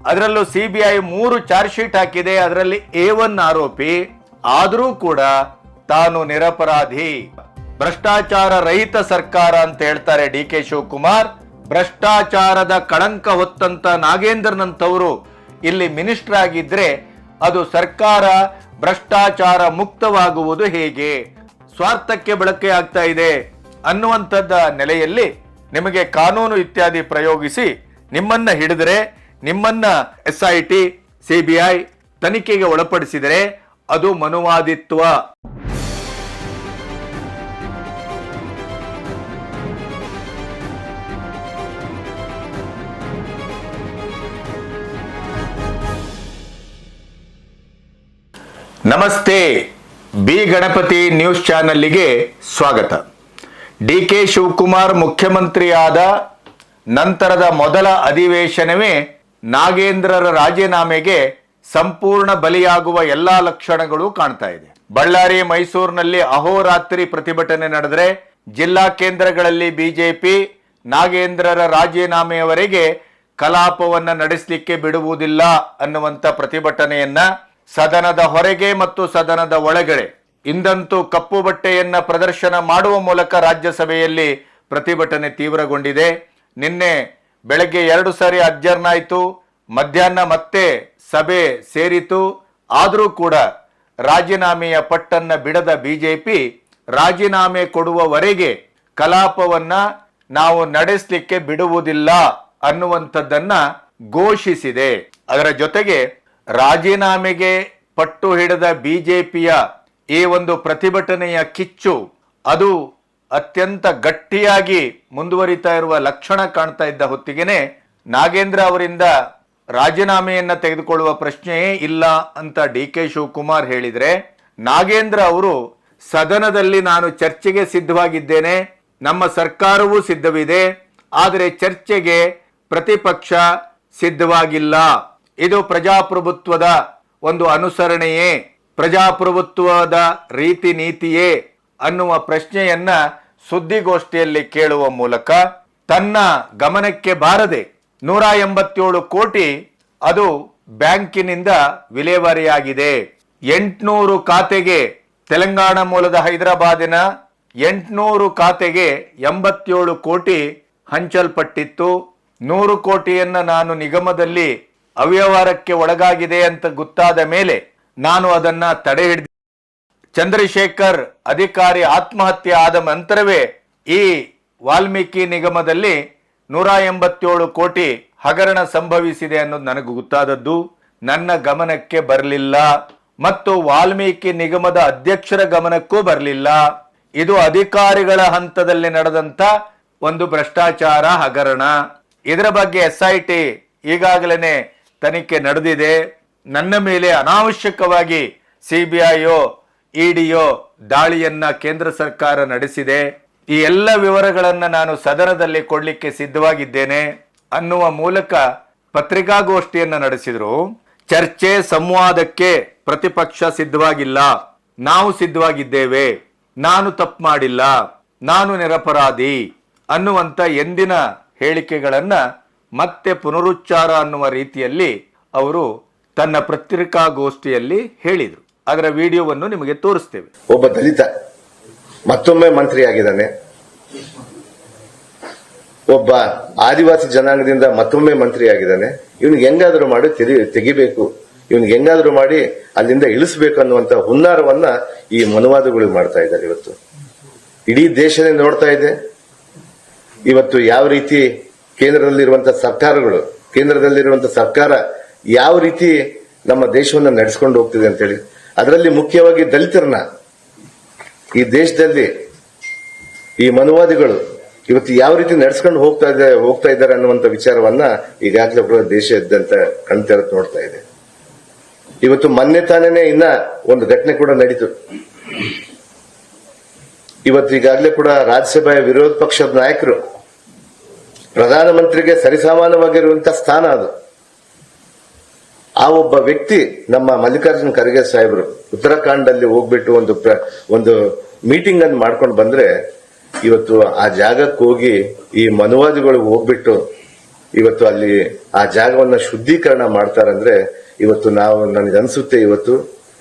ಅದರಲ್ಲೂ CBI 3 charge sheet ಹಾಕಿದೆ. ಅದರಲ್ಲಿ A1 ಆರೋಪಿ, ಆದರೂ ಕೂಡ ತಾನು ನಿರಪರಾಧಿ, ಭ್ರಷ್ಟಾಚಾರ ರಹಿತ ಸರ್ಕಾರ ಅಂತ ಹೇಳ್ತಾರೆ ಡಿ ಕೆ ಶಿವಕುಮಾರ್. ಭ್ರಷ್ಟಾಚಾರದ ಕಳಂಕ ಹೊತ್ತಂತ ನಾಗೇಂದ್ರನಂತವರು ಇಲ್ಲಿ ಮಿನಿಸ್ಟರ್ ಆಗಿದ್ರೆ ಅದು ಸರ್ಕಾರ ಭ್ರಷ್ಟಾಚಾರ ಮುಕ್ತವಾಗುವುದು ಹೇಗೆ? ಸ್ವಾರ್ಥಕ್ಕೆ ಬಳಕೆ ಆಗ್ತಾ ಇದೆ ಅನ್ನುವಂಥದ್ದ ನೆಲೆಯಲ್ಲಿ ನಿಮಗೆ ಕಾನೂನು ಇತ್ಯಾದಿ ಪ್ರಯೋಗಿಸಿ ನಿಮ್ಮನ್ನ ಹಿಡಿದರೆ, ನಿಮ್ಮನ್ನ SIT CBI ತನಿಖೆಗೆ ಒಳಪಡಿಸಿದರೆ ಅದು ಮನುವಾದಿತ್ವ. ನಮಸ್ತೆ, ಬಿ ಗಣಪತಿ ನ್ಯೂಸ್ ಚಾನೆಲ್ಗೆ ಸ್ವಾಗತ. ಡಿ ಕೆ ಶಿವಕುಮಾರ್ ಮುಖ್ಯಮಂತ್ರಿಯಾದ ನಂತರದ ಮೊದಲ ಅಧಿವೇಶನವೇ ನಾಗೇಂದ್ರರ ರಾಜೀನಾಮೆಗೆ ಸಂಪೂರ್ಣ ಬಲಿಯಾಗುವ ಎಲ್ಲಾ ಲಕ್ಷಣಗಳು ಕಾಣ್ತಾ ಇದೆ. ಬಳ್ಳಾರಿ, ಮೈಸೂರಿನಲ್ಲಿ ಅಹೋರಾತ್ರಿ ಪ್ರತಿಭಟನೆ ನಡೆದರೆ ಜಿಲ್ಲಾ ಕೇಂದ್ರಗಳಲ್ಲಿ ಬಿಜೆಪಿ ನಾಗೇಂದ್ರರ ರಾಜೀನಾಮೆಯವರೆಗೆ ಕಲಾಪವನ್ನ ನಡೆಸಲಿಕ್ಕೆ ಬಿಡುವುದಿಲ್ಲ ಅನ್ನುವಂಥ ಪ್ರತಿಭಟನೆಯನ್ನ ಸದನದ ಹೊರಗೆ ಮತ್ತು ಸದನದ ಒಳಗಡೆ ಇಂದಂತೂ ಕಪ್ಪು ಬಟ್ಟೆಯನ್ನ ಪ್ರದರ್ಶನ ಮಾಡುವ ಮೂಲಕ ರಾಜ್ಯಸಭೆಯಲ್ಲಿ ಪ್ರತಿಭಟನೆ ತೀವ್ರಗೊಂಡಿದೆ. ನಿನ್ನೆ ಬೆಳಗ್ಗೆ 2 ಸಾರಿ ಅಡ್ಜರ್ನ್ ಆಯಿತು, ಮಧ್ಯಾಹ್ನ ಮತ್ತೆ ಸಭೆ ಸೇರಿತು. ಆದರೂ ಕೂಡ ರಾಜೀನಾಮೆಯ ಪಟ್ಟನ್ನ ಬಿಡದ ಬಿಜೆಪಿ ರಾಜೀನಾಮೆ ಕೊಡುವವರೆಗೆ ಕಲಾಪವನ್ನ ನಾವು ನಡೆಸಲಿಕ್ಕೆ ಬಿಡುವುದಿಲ್ಲ ಅನ್ನುವಂಥದ್ದನ್ನ ಘೋಷಿಸಿದೆ. ಅದರ ಜೊತೆಗೆ ರಾಜೀನಾಮೆಗೆ ಪಟ್ಟು ಹಿಡಿದ ಬಿಜೆಪಿಯ ಈ ಒಂದು ಪ್ರತಿಭಟನೆಯ ಕಿಚ್ಚು ಅದು ಅತ್ಯಂತ ಗಟ್ಟಿಯಾಗಿ ಮುಂದುವರಿತಾ ಇರುವ ಲಕ್ಷಣ ಕಾಣ್ತಾ ಇದ್ದ ಹೊತ್ತಿಗೆನೆ ನಾಗೇಂದ್ರ ಅವರಿಂದ ರಾಜೀನಾಮೆಯನ್ನ ತೆಗೆದುಕೊಳ್ಳುವ ಪ್ರಶ್ನೆಯೇ ಇಲ್ಲ ಅಂತ ಡಿ ಕೆ ಶಿವಕುಮಾರ್ ಹೇಳಿದ್ರೆ, ನಾಗೇಂದ್ರ ಅವರು ಸದನದಲ್ಲಿ ನಾನು ಚರ್ಚೆಗೆ ಸಿದ್ಧವಾಗಿದ್ದೇನೆ, ನಮ್ಮ ಸರ್ಕಾರವೂ ಸಿದ್ಧವಿದೆ, ಆದರೆ ಚರ್ಚೆಗೆ ಪ್ರತಿಪಕ್ಷ ಸಿದ್ಧವಾಗಿಲ್ಲ, ಇದು ಪ್ರಜಾಪ್ರಭುತ್ವದ ಒಂದು ಅನುಸರಣೆಯೇ, ಪ್ರಜಾಪ್ರಭುತ್ವದ ರೀತಿ ನೀತಿಯೇ ಅನ್ನುವ ಪ್ರಶ್ನೆಯನ್ನ ಸುದ್ದಿಗೋಷ್ಠಿಯಲ್ಲಿ ಕೇಳುವ ಮೂಲಕ ತನ್ನ ಗಮನಕ್ಕೆ ಬಾರದೆ 187 ಕೋಟಿ ಅದು ಬ್ಯಾಂಕಿನಿಂದ ವಿಲೇವಾರಿಯಾಗಿದೆ. 800 ಖಾತೆಗೆ, ತೆಲಂಗಾಣ ಮೂಲದ ಹೈದರಾಬಾದಿನ 800 ಖಾತೆಗೆ 87 ಕೋಟಿ ಹಂಚಲ್ಪಟ್ಟಿತ್ತು. 100 ಕೋಟಿಯನ್ನ ನಾನು ನಿಗಮದಲ್ಲಿ ಅವ್ಯವಹಾರಕ್ಕೆ ಒಳಗಾಗಿದೆ ಅಂತ ಗೊತ್ತಾದ ಮೇಲೆ ನಾನು ಅದನ್ನ ತಡೆ ಹಿಡಿದ. ಚಂದ್ರಶೇಖರ್ ಅಧಿಕಾರಿ ಆತ್ಮಹತ್ಯೆ ಆದ ನಂತರವೇ ಈ ವಾಲ್ಮೀಕಿ ನಿಗಮದಲ್ಲಿ 187 ಕೋಟಿ ಹಗರಣ ಸಂಭವಿಸಿದೆ ಅನ್ನೋದು ನನಗೆ ಗೊತ್ತಾದದ್ದು. ನನ್ನ ಗಮನಕ್ಕೆ ಬರಲಿಲ್ಲ ಮತ್ತು ವಾಲ್ಮೀಕಿ ನಿಗಮದ ಅಧ್ಯಕ್ಷರ ಗಮನಕ್ಕೂ ಬರಲಿಲ್ಲ. ಇದು ಅಧಿಕಾರಿಗಳ ಹಂತದಲ್ಲಿ ನಡೆದಂತ ಒಂದು ಭ್ರಷ್ಟಾಚಾರ ಹಗರಣ. ಇದರ ಬಗ್ಗೆ SIT ಈಗಾಗಲೇ ತನಿಖೆ ನಡೆದಿದೆ. ನನ್ನ ಮೇಲೆ ಅನಾವಶ್ಯಕವಾಗಿ CBIಯೋ EDಯೋ ದಾಳಿಯನ್ನ ಕೇಂದ್ರ ಸರ್ಕಾರ ನಡೆಸಿದೆ. ಈ ಎಲ್ಲ ವಿವರಗಳನ್ನ ನಾನು ಸದನದಲ್ಲಿ ಕೊಡ್ಲಿಕ್ಕೆ ಸಿದ್ಧವಾಗಿದ್ದೇನೆ ಅನ್ನುವ ಮೂಲಕ ಪತ್ರಿಕಾಗೋಷ್ಠಿಯನ್ನ ನಡೆಸಿದ್ರು. ಚರ್ಚೆ ಸಂವಾದಕ್ಕೆ ಪ್ರತಿಪಕ್ಷ ಸಿದ್ಧವಾಗಿಲ್ಲ, ನಾವು ಸಿದ್ಧವಾಗಿದ್ದೇವೆ, ನಾನು ತಪ್ಪು ಮಾಡಿಲ್ಲ, ನಾನು ನಿರಪರಾಧಿ ಅನ್ನುವಂತ ಎಂದಿನ ಹೇಳಿಕೆಗಳನ್ನ ಮತ್ತೆ ಪುನರುಚ್ಚಾರ ಅನ್ನುವ ರೀತಿಯಲ್ಲಿ ಅವರು ತನ್ನ ಪತ್ರಿಕಾಗೋಷ್ಠಿಯಲ್ಲಿ ಹೇಳಿದರು. ಅದರ ವಿಡಿಯೋವನ್ನು ನಿಮಗೆ ತೋರಿಸ್ತೇವೆ. ಒಬ್ಬ ದಲಿತ ಮತ್ತೊಮ್ಮೆ ಮಂತ್ರಿ ಆಗಿದ್ದಾನೆ, ಒಬ್ಬ ಆದಿವಾಸಿ ಜನಾಂಗದಿಂದ ಮತ್ತೊಮ್ಮೆ ಮಂತ್ರಿ ಆಗಿದ್ದಾನೆ. ಇವನಿಗೆ ಹೆಂಗಾದ್ರೂ ಮಾಡಿ ತೆಗಿಬೇಕು, ಇವನಿಗೆ ಹೆಂಗಾದ್ರೂ ಮಾಡಿ ಅಲ್ಲಿಂದ ಇಳಿಸಬೇಕು ಅನ್ನುವಂತ ಹುನ್ನಾರವನ್ನ ಈ ಮನುವಾದಗಳು ಮಾಡ್ತಾ ಇದ್ದಾರೆ. ಇವತ್ತು ಇಡೀ ದೇಶನೇ ನೋಡ್ತಾ ಇದೆ. ಇವತ್ತು ಯಾವ ರೀತಿ ಕೇಂದ್ರದಲ್ಲಿರುವಂತಹ ಸರ್ಕಾರ ಯಾವ ರೀತಿ ನಮ್ಮ ದೇಶವನ್ನ ನಡೆಸ್ಕೊಂಡು ಹೋಗ್ತಿದೆ ಅಂತ ಹೇಳಿ, ಅದರಲ್ಲಿ ಮುಖ್ಯವಾಗಿ ದಲಿತರನ್ನ ಈ ದೇಶದಲ್ಲಿ ಈ ಮನುವಾದಿಗಳು ಇವತ್ತು ಯಾವ ರೀತಿ ನಡೆಸ್ಕೊಂಡು ಹೋಗ್ತಾ ಇದ್ದಾರೆ ಅನ್ನುವಂತ ವಿಚಾರವನ್ನ ಈಗಾಗಲೇ ದೇಶಾದ್ಯಂತ ಕಣ್ತೆರೆದು ನೋಡ್ತಾ ಇದೆ. ಇವತ್ತು ಮೊನ್ನೆ ತಾನೇನೆ ಇನ್ನ ಒಂದು ಘಟನೆ ಕೂಡ ನಡೀತು. ಇವತ್ತು ಈಗಾಗಲೇ ಕೂಡ ರಾಜ್ಯಸಭೆಯ ವಿರೋಧ ಪಕ್ಷದ ನಾಯಕರು ಪ್ರಧಾನಮಂತ್ರಿಗೆ ಸರಿಸಮಾನವಾಗಿರುವಂತಹ ಸ್ಥಾನ ಅದು. ಆ ಒಬ್ಬ ವ್ಯಕ್ತಿ ನಮ್ಮ ಮಲ್ಲಿಕಾರ್ಜುನ್ ಖರ್ಗೆ ಸಾಹೇಬರು ಉತ್ತರಾಖಂಡಲ್ಲಿ ಹೋಗ್ಬಿಟ್ಟು ಒಂದು ಮೀಟಿಂಗ್ ಅನ್ನು ಮಾಡ್ಕೊಂಡು ಬಂದ್ರೆ, ಇವತ್ತು ಆ ಜಾಗಕ್ಕೆ ಹೋಗಿ ಈ ಮನುವಾದಿಗಳು ಹೋಗ್ಬಿಟ್ಟು ಇವತ್ತು ಅಲ್ಲಿ ಆ ಜಾಗವನ್ನ ಶುದ್ಧೀಕರಣ ಮಾಡ್ತಾರಂದ್ರೆ ಇವತ್ತು ನನಗನ್ಸುತ್ತೆ ಇವತ್ತು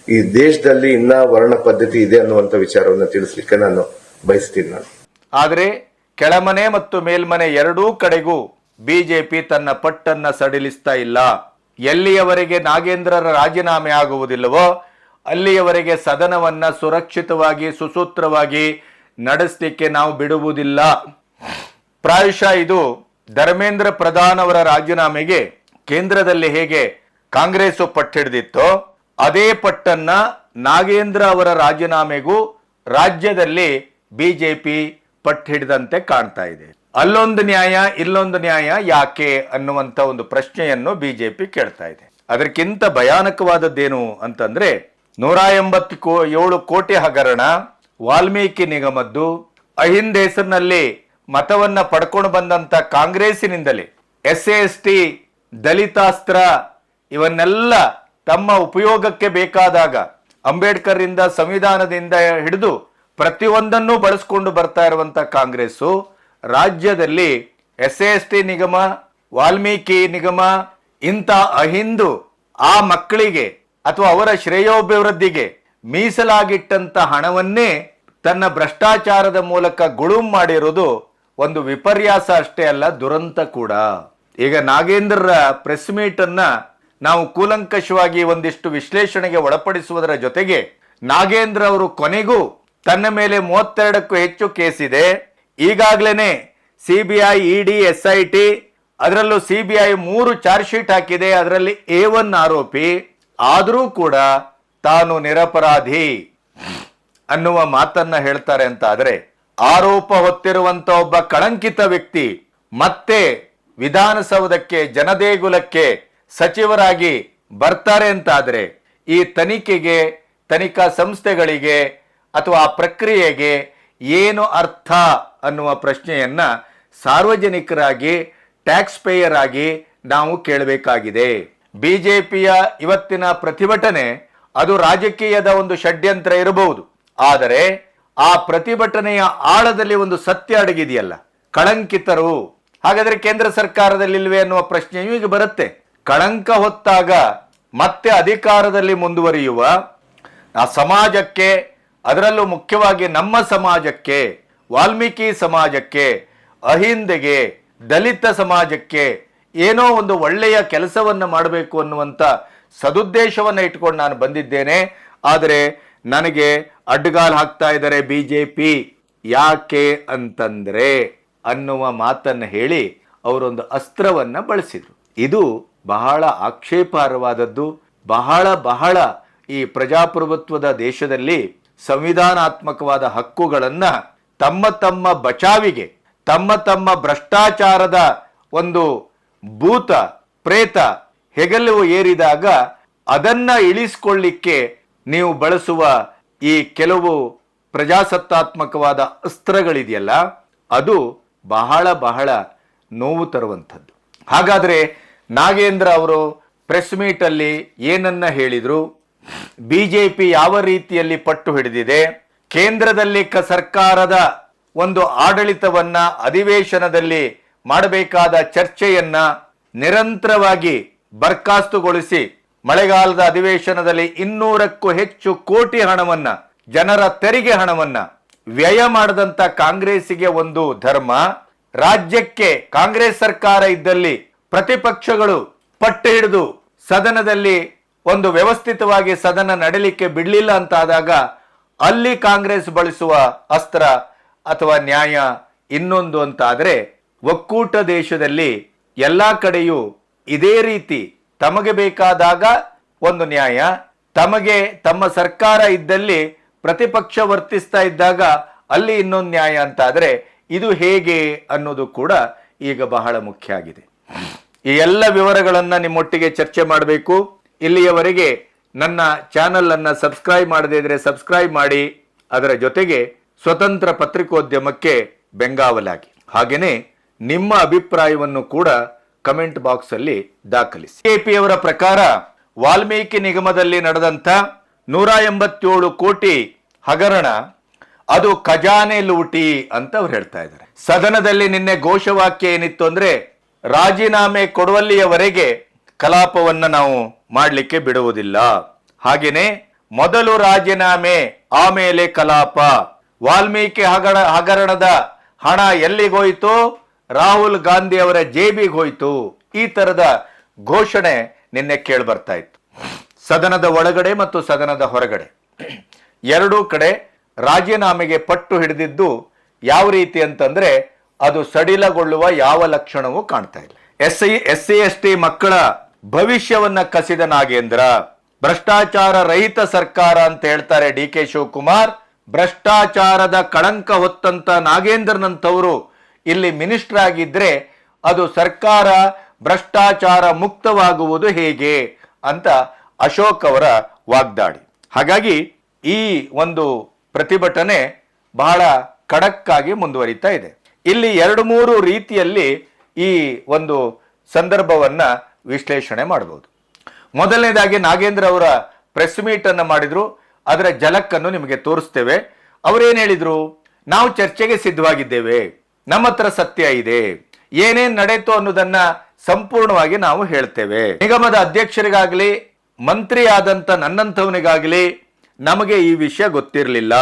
ಈ ದೇಶದಲ್ಲಿ ಇನ್ನ ವರ್ಣ ಪದ್ಧತಿ ಇದೆ ಅನ್ನುವಂತ ವಿಚಾರವನ್ನ ತಿಳಿಸ್ಲಿಕ್ಕೆ ನಾನು ಬಯಸ್ತೀನಿ. ಆದರೆ ಕೆಳಮನೆ ಮತ್ತು ಮೇಲ್ಮನೆ ಎರಡೂ ಕಡೆಗೂ ಬಿಜೆಪಿ ತನ್ನ ಪಟ್ಟನ್ನ ಸಡಿಲಿಸ್ತಾ ಇಲ್ಲ. ಎಲ್ಲಿಯವರೆಗೆ ನಾಗೇಂದ್ರರ ರಾಜೀನಾಮೆ ಆಗುವುದಿಲ್ಲವೋ ಅಲ್ಲಿಯವರೆಗೆ ಸದನವನ್ನ ಸುರಕ್ಷಿತವಾಗಿ ಸುಸೂತ್ರವಾಗಿ ನಡೆಸಲಿಕ್ಕೆ ನಾವು ಬಿಡುವುದಿಲ್ಲ. ಪ್ರಾಯಶಃ ಇದು ಧರ್ಮೇಂದ್ರ ಪ್ರಧಾನ್ ಅವರ ರಾಜೀನಾಮೆಗೆ ಕೇಂದ್ರದಲ್ಲಿ ಹೇಗೆ ಕಾಂಗ್ರೆಸ್ ಪಟ್ಟಿಡಿದಿತ್ತೋ ಅದೇ ಪಟ್ಟನ್ನ ನಾಗೇಂದ್ರ ಅವರ ರಾಜೀನಾಮೆಗೂ ರಾಜ್ಯದಲ್ಲಿ ಬಿಜೆಪಿ ಪಟ್ಟಿಡಿದಂತೆ ಕಾಣ್ತಾ ಇದೆ. ಅಲ್ಲೊಂದು ನ್ಯಾಯ ಇಲ್ಲೊಂದು ನ್ಯಾಯ ಯಾಕೆ ಅನ್ನುವಂತ ಒಂದು ಪ್ರಶ್ನೆಯನ್ನು ಬಿಜೆಪಿ ಕೇಳ್ತಾ ಇದೆ. ಅದಕ್ಕಿಂತ ಭಯಾನಕವಾದದ್ದೇನು ಅಂತಂದ್ರೆ 187 ಕೋಟಿ ಹಗರಣ, ವಾಲ್ಮೀಕಿ ನಿಗಮದ್ದು, ಅಹಿಂದ್ ಹೆಸರಿನಲ್ಲಿ ಮತವನ್ನ ಪಡ್ಕೊಂಡು ಬಂದಂತ ಕಾಂಗ್ರೆಸ್ಸಿನಿಂದಲೇ SC/ST ದಲಿತಾಸ್ತ್ರ ಇವನ್ನೆಲ್ಲ ತಮ್ಮ ಉಪಯೋಗಕ್ಕೆ ಬೇಕಾದಾಗ ಅಂಬೇಡ್ಕರ್ ಇಂದ ಸಂವಿಧಾನದಿಂದ ಹಿಡಿದು ಪ್ರತಿಯೊಂದನ್ನು ಬಳಸಿಕೊಂಡು ಬರ್ತಾ ಇರುವಂತ ಕಾಂಗ್ರೆಸ್ ರಾಜ್ಯದಲ್ಲಿ SC/ST ನಿಗಮ, ವಾಲ್ಮೀಕಿ ನಿಗಮ ಇಂಥ ಅಹಿಂದು ಆ ಮಕ್ಕಳಿಗೆ ಅಥವಾ ಅವರ ಶ್ರೇಯೋಭಿವೃದ್ಧಿಗೆ ಮೀಸಲಾಗಿಟ್ಟಂತ ಹಣವನ್ನೇ ತನ್ನ ಭ್ರಷ್ಟಾಚಾರದ ಮೂಲಕ ಗುಳುಂ ಮಾಡಿರೋದು ಒಂದು ವಿಪರ್ಯಾಸ ಅಷ್ಟೇ ಅಲ್ಲ, ದುರಂತ ಕೂಡ. ಈಗ ನಾಗೇಂದ್ರರ ಪ್ರೆಸ್ ಮೀಟ್ ಅನ್ನ ನಾವು ಕೂಲಂಕಷವಾಗಿ ಒಂದಿಷ್ಟು ವಿಶ್ಲೇಷಣೆಗೆ ಒಳಪಡಿಸುವುದರ ಜೊತೆಗೆ ನಾಗೇಂದ್ರ ಅವರು ಕೊನೆಗೂ ತನ್ನ ಮೇಲೆ 32ಕ್ಕೂ ಹೆಚ್ಚು ಕೇಸ್ ಇದೆ. ಈಗಾಗಲೇ CBI, ED, SIT ಅದರಲ್ಲೂ CBI 3 ಚಾರ್ಜ್ ಶೀಟ್ ಹಾಕಿದೆ. ಅದರಲ್ಲಿ A1 ಆರೋಪಿ. ಆದರೂ ಕೂಡ ತಾನು ನಿರಪರಾಧಿ ಅನ್ನುವ ಮಾತನ್ನ ಹೇಳ್ತಾರೆ ಅಂತ ಆದ್ರೆ, ಆರೋಪ ಹೊತ್ತಿರುವಂತ ಒಬ್ಬ ಕಳಂಕಿತ ವ್ಯಕ್ತಿ ಮತ್ತೆ ವಿಧಾನಸೌಧಕ್ಕೆ ಜನದೇಗುಲಕ್ಕೆ ಸಚಿವರಾಗಿ ಬರ್ತಾರೆ ಅಂತ ಆದ್ರೆ ಈ ತನಿಖೆಗೆ, ತನಿಖಾ ಸಂಸ್ಥೆಗಳಿಗೆ ಅಥವಾ ಆ ಪ್ರಕ್ರಿಯೆಗೆ ಏನು ಅರ್ಥ ಅನ್ನುವ ಪ್ರಶ್ನೆಯನ್ನ ಸಾರ್ವಜನಿಕರಾಗಿ, ಟ್ಯಾಕ್ಸ್ ಪೇಯರ್ ಆಗಿ ನಾವು ಕೇಳಬೇಕಾಗಿದೆ. ಬಿಜೆಪಿಯ ಇವತ್ತಿನ ಪ್ರತಿಭಟನೆ ಅದು ರಾಜಕೀಯದ ಒಂದು ಷಡ್ಯಂತ್ರ ಇರಬಹುದು, ಆದರೆ ಆ ಪ್ರತಿಭಟನೆಯ ಆಳದಲ್ಲಿ ಒಂದು ಸತ್ಯ ಅಡಗಿದೆಯಲ್ಲ. ಕಳಂಕಿತರು ಹಾಗಾದ್ರೆ ಕೇಂದ್ರ ಸರ್ಕಾರದಲ್ಲಿ ಇಲ್ವೇ ಅನ್ನುವ ಪ್ರಶ್ನೆಯೂ ಈಗ ಬರುತ್ತೆ. ಕಳಂಕ ಹೊತ್ತಾಗ ಮತ್ತೆ ಅಧಿಕಾರದಲ್ಲಿ ಮುಂದುವರಿಯುವ ಆ ಸಮಾಜಕ್ಕೆ, ಅದರಲ್ಲೂ ಮುಖ್ಯವಾಗಿ ನಮ್ಮ ಸಮಾಜಕ್ಕೆ, ವಾಲ್ಮೀಕಿ ಸಮಾಜಕ್ಕೆ, ಅಹಿಂದೆಗೆ, ದಲಿತ ಸಮಾಜಕ್ಕೆ ಏನೋ ಒಂದು ಒಳ್ಳೆಯ ಕೆಲಸವನ್ನ ಮಾಡಬೇಕು ಅನ್ನುವಂಥ ಸದುದ್ದೇಶವನ್ನ ಇಟ್ಕೊಂಡು ನಾನು ಬಂದಿದ್ದೇನೆ. ಆದರೆ ನನಗೆ ಅಡ್ಡಗಾಲು ಹಾಕ್ತಾ ಇದ್ದಾರೆ ಬಿಜೆಪಿ. ಯಾಕೆ ಅಂತಂದ್ರೆ ಅನ್ನುವ ಮಾತನ್ನು ಹೇಳಿ ಅವರೊಂದು ಅಸ್ತ್ರವನ್ನ ಬಳಸಿದ್ರು. ಇದು ಬಹಳ ಆಕ್ಷೇಪಾರ್ಹವಾದದ್ದು. ಬಹಳ ಈ ಪ್ರಜಾಪ್ರಭುತ್ವದ ದೇಶದಲ್ಲಿ ಸಂವಿಧಾನಾತ್ಮಕವಾದ ಹಕ್ಕುಗಳನ್ನ ತಮ್ಮ ಬಚಾವಿಗೆ, ತಮ್ಮ ಭ್ರಷ್ಟಾಚಾರದ ಒಂದು ಭೂತ ಪ್ರೇತ ಹೆಗಲು ಏರಿದಾಗ ಅದನ್ನ ಇಳಿಸ್ಕೊಳ್ಳಿಕ್ಕೆ ನೀವು ಬಳಸುವ ಈ ಕೆಲವು ಪ್ರಜಾಸತ್ತಾತ್ಮಕವಾದ ಅಸ್ತ್ರಗಳಿದೆಯಲ್ಲ, ಅದು ಬಹಳ ನೋವು ತರುವಂಥದ್ದು. ಹಾಗಾದ್ರೆ ನಾಗೇಂದ್ರ ಅವರು ಪ್ರೆಸ್ ಮೀಟ್ ಅಲ್ಲಿ ಏನನ್ನ ಹೇಳಿದ್ರು? ಬಿಜೆಪಿ ಯಾವ ರೀತಿಯಲ್ಲಿ ಪಟ್ಟು ಹಿಡಿದಿದೆ? ಕೇಂದ್ರದಲ್ಲಿ ಸರ್ಕಾರದ ಒಂದು ಆಡಳಿತವನ್ನ, ಅಧಿವೇಶನದಲ್ಲಿ ಮಾಡಬೇಕಾದ ಚರ್ಚೆಯನ್ನ ನಿರಂತರವಾಗಿ ಬರ್ಖಾಸ್ತುಗೊಳಿಸಿ ಮಳೆಗಾಲದ ಅಧಿವೇಶನದಲ್ಲಿ 200ಕ್ಕೂ ಹೆಚ್ಚು ಕೋಟಿ ಹಣವನ್ನ, ಜನರ ತೆರಿಗೆ ಹಣವನ್ನ ವ್ಯಯ ಮಾಡದಂತ ಕಾಂಗ್ರೆಸ್ಸಿಗೆ ಒಂದು ಧರ್ಮ. ರಾಜ್ಯಕ್ಕೆ ಕಾಂಗ್ರೆಸ್ ಸರ್ಕಾರ ಇದ್ದಲ್ಲಿ ಪ್ರತಿಪಕ್ಷಗಳು ಪಟ್ಟು ಹಿಡಿದು ಸದನದಲ್ಲಿ ಒಂದು ವ್ಯವಸ್ಥಿತವಾಗಿ ಸದನ ನಡೀಲಿಕ್ಕೆ ಬಿಡಲಿಲ್ಲ ಅಂತಾದಾಗ ಅಲ್ಲಿ ಕಾಂಗ್ರೆಸ್ ಬಳಸುವ ಅಸ್ತ್ರ ಅಥವಾ ನ್ಯಾಯ ಇನ್ನೊಂದು ಅಂತ ಆದ್ರೆ, ಒಕ್ಕೂಟ ದೇಶದಲ್ಲಿ ಎಲ್ಲಾ ಕಡೆಯೂ ಇದೇ ರೀತಿ ತಮಗೆ ಬೇಕಾದಾಗ ಒಂದು ನ್ಯಾಯ, ತಮಗೆ ತಮ್ಮ ಸರ್ಕಾರ ಇದ್ದಲ್ಲಿ ಪ್ರತಿಪಕ್ಷ ವರ್ತಿಸ್ತಾ ಇದ್ದಾಗ ಅಲ್ಲಿ ಇನ್ನೊಂದು ನ್ಯಾಯ ಅಂತ ಆದ್ರೆ ಇದು ಹೇಗೆ ಅನ್ನೋದು ಕೂಡ ಈಗ ಬಹಳ ಮುಖ್ಯ ಆಗಿದೆ. ಈ ಎಲ್ಲ ವಿವರಗಳನ್ನ ನಿಮ್ಮೊಟ್ಟಿಗೆ ಚರ್ಚೆ ಮಾಡಬೇಕು. ಇಲ್ಲಿಯವರೆಗೆ ನನ್ನ ಚಾನಲ್ ಅನ್ನ ಸಬ್ಸ್ಕ್ರೈಬ್ ಮಾಡದೇ ಇದ್ರೆ ಸಬ್ಸ್ಕ್ರೈಬ್ ಮಾಡಿ. ಅದರ ಜೊತೆಗೆ ಸ್ವತಂತ್ರ ಪತ್ರಿಕೋದ್ಯಮಕ್ಕೆ ಬೆಂಗಾವಲಾಗಿ. ಹಾಗೇನೆ ನಿಮ್ಮ ಅಭಿಪ್ರಾಯವನ್ನು ಕೂಡ ಕಮೆಂಟ್ ಬಾಕ್ಸ್ ಅಲ್ಲಿ ದಾಖಲಿಸಿ. ಬಿಜೆಪಿಯವರ ಪ್ರಕಾರ ವಾಲ್ಮೀಕಿ ನಿಗಮದಲ್ಲಿ ನಡೆದಂತ 187 ಕೋಟಿ ಹಗರಣ ಅದು ಖಜಾನೆ ಲೂಟಿ ಅಂತ ಅವ್ರು ಹೇಳ್ತಾ ಇದ್ದಾರೆ. ಸದನದಲ್ಲಿ ನಿನ್ನೆ ಘೋಷವಾಕ್ಯ ಏನಿತ್ತು ಅಂದ್ರೆ ರಾಜೀನಾಮೆ ಕೊಡುವಲ್ಲಿಯವರೆಗೆ ಕಲಾಪವನ್ನ ನಾವು ಮಾಡಲಿಕ್ಕೆ ಬಿಡುವುದಿಲ್ಲ. ಹಾಗೇನೆ ಮೊದಲು ರಾಜೀನಾಮೆ ಆಮೇಲೆ ಕಲಾಪ. ವಾಲ್ಮೀಕಿ ಹಗರಣದ ಹಣ ಎಲ್ಲಿಗೋಯ್ತು? ರಾಹುಲ್ ಗಾಂಧಿ ಅವರ ಜೇಬಿಗೆ ಹೋಯ್ತು. ಈ ತರದ ಘೋಷಣೆ ನಿನ್ನೆ ಕೇಳಿ ಬರ್ತಾ ಇತ್ತು. ಸದನದ ಒಳಗಡೆ ಮತ್ತು ಸದನದ ಹೊರಗಡೆ ಎರಡೂ ಕಡೆ ರಾಜೀನಾಮೆಗೆ ಪಟ್ಟು ಹಿಡಿದಿದ್ದು ಯಾವ ರೀತಿ ಅಂತಂದ್ರೆ ಅದು ಸಡಿಲಗೊಳ್ಳುವ ಯಾವ ಲಕ್ಷಣವೂ ಕಾಣ್ತಾ ಇಲ್ಲ. SC/ST ಮಕ್ಕಳ ಭವಿಷ್ಯವನ್ನ ಕಸಿದ ನಾಗೇಂದ್ರ, ಭ್ರಷ್ಟಾಚಾರ ರಹಿತ ಸರ್ಕಾರ ಅಂತ ಹೇಳ್ತಾರೆ DK ಶಿವಕುಮಾರ್. ಭ್ರಷ್ಟಾಚಾರದ ಕಳಂಕ ಹೊತ್ತಂತ ನಾಗೇಂದ್ರನಂತವರು ಇಲ್ಲಿ ಮಿನಿಸ್ಟರ್ ಆಗಿದ್ರೆ ಅದು ಸರ್ಕಾರ ಭ್ರಷ್ಟಾಚಾರ ಮುಕ್ತವಾಗುವುದು ಹೇಗೆ ಅಂತ ಅಶೋಕ್ ಅವರ ವಾಗ್ದಾಳಿ. ಹಾಗಾಗಿ ಈ ಒಂದು ಪ್ರತಿಭಟನೆ ಬಹಳ ಖಡಕ್ ಆಗಿ ಮುಂದುವರಿತಾ ಇದೆ. ಇಲ್ಲಿ 2-3 ರೀತಿಯಲ್ಲಿ ಈ ಒಂದು ಸಂದರ್ಭವನ್ನ ವಿಶ್ಲೇಷಣೆ ಮಾಡಬಹುದು. ಮೊದಲನೇದಾಗಿ ನಾಗೇಂದ್ರ ಅವರ ಪ್ರೆಸ್ ಮೀಟ್ ಅನ್ನು ಮಾಡಿದ್ರು. ಅದರ ಝಲಕ್ಕನ್ನು ನಿಮಗೆ ತೋರಿಸ್ತೇವೆ. ಅವರೇನ್ ಹೇಳಿದ್ರು? ನಾವು ಚರ್ಚೆಗೆ ಸಿದ್ಧವಾಗಿದ್ದೇವೆ, ನಮ್ಮ ಹತ್ರ ಸತ್ಯ ಇದೆ, ಏನೇನ್ ನಡೆಯಿತು ಅನ್ನೋದನ್ನ ಸಂಪೂರ್ಣವಾಗಿ ನಾವು ಹೇಳ್ತೇವೆ. ನಿಗಮದ ಅಧ್ಯಕ್ಷರಿಗಾಗ್ಲಿ ಮಂತ್ರಿ ಆದಂತ ನನ್ನಂಥವನಿಗಾಗ್ಲಿ ನಮಗೆ ಈ ವಿಷಯ ಗೊತ್ತಿರಲಿಲ್ಲ.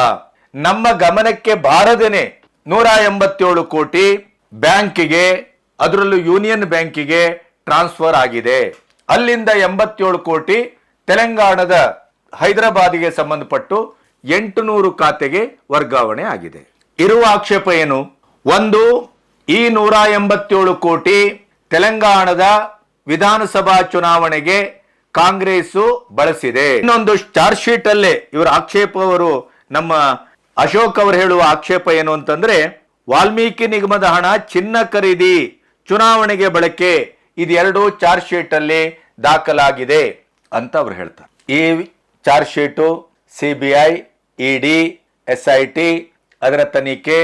ನಮ್ಮ ಗಮನಕ್ಕೆ ಬಾರದೇನೆ 187 ಕೋಟಿ ಬ್ಯಾಂಕಿಗೆ, ಅದರಲ್ಲೂ ಯೂನಿಯನ್ ಬ್ಯಾಂಕಿಗೆ ಟ್ರಾನ್ಸ್ಫರ್ ಆಗಿದೆ. ಅಲ್ಲಿಂದ 87 ಕೋಟಿ ತೆಲಂಗಾಣದ ಹೈದರಾಬಾದಿಗೆ ಸಂಬಂಧಪಟ್ಟು 800 ಖಾತೆಗೆ ವರ್ಗಾವಣೆ ಆಗಿದೆ. ಇರುವ ಆಕ್ಷೇಪ ಏನು? ಒಂದು, ಈ 187 ಕೋಟಿ ತೆಲಂಗಾಣದ ವಿಧಾನಸಭಾ ಚುನಾವಣೆಗೆ ಕಾಂಗ್ರೆಸ್ ಬಳಸಿದೆ. ಇನ್ನೊಂದು ಚಾರ್ಜ್ ಶೀಟ್ ಅಲ್ಲೇ ಇವರ ಆಕ್ಷೇಪವರು, ನಮ್ಮ ಅಶೋಕ್ ಅವರು ಹೇಳುವ ಆಕ್ಷೇಪ ಏನು ಅಂತಂದ್ರೆ ವಾಲ್ಮೀಕಿ ನಿಗಮದ ಹಣ ಚಿನ್ನ ಖರೀದಿ, ಚುನಾವಣೆಗೆ ಬಳಕೆ, ಇದೆರಡು ಚಾರ್ಜ್ ಶೀಟ್ ಅಲ್ಲಿ ದಾಖಲಾಗಿದೆ ಅಂತ ಅವ್ರು ಹೇಳ್ತಾರೆ. ಈ charge sheet CBI, ED, SIT ಅದರ ತನಿಖೆ,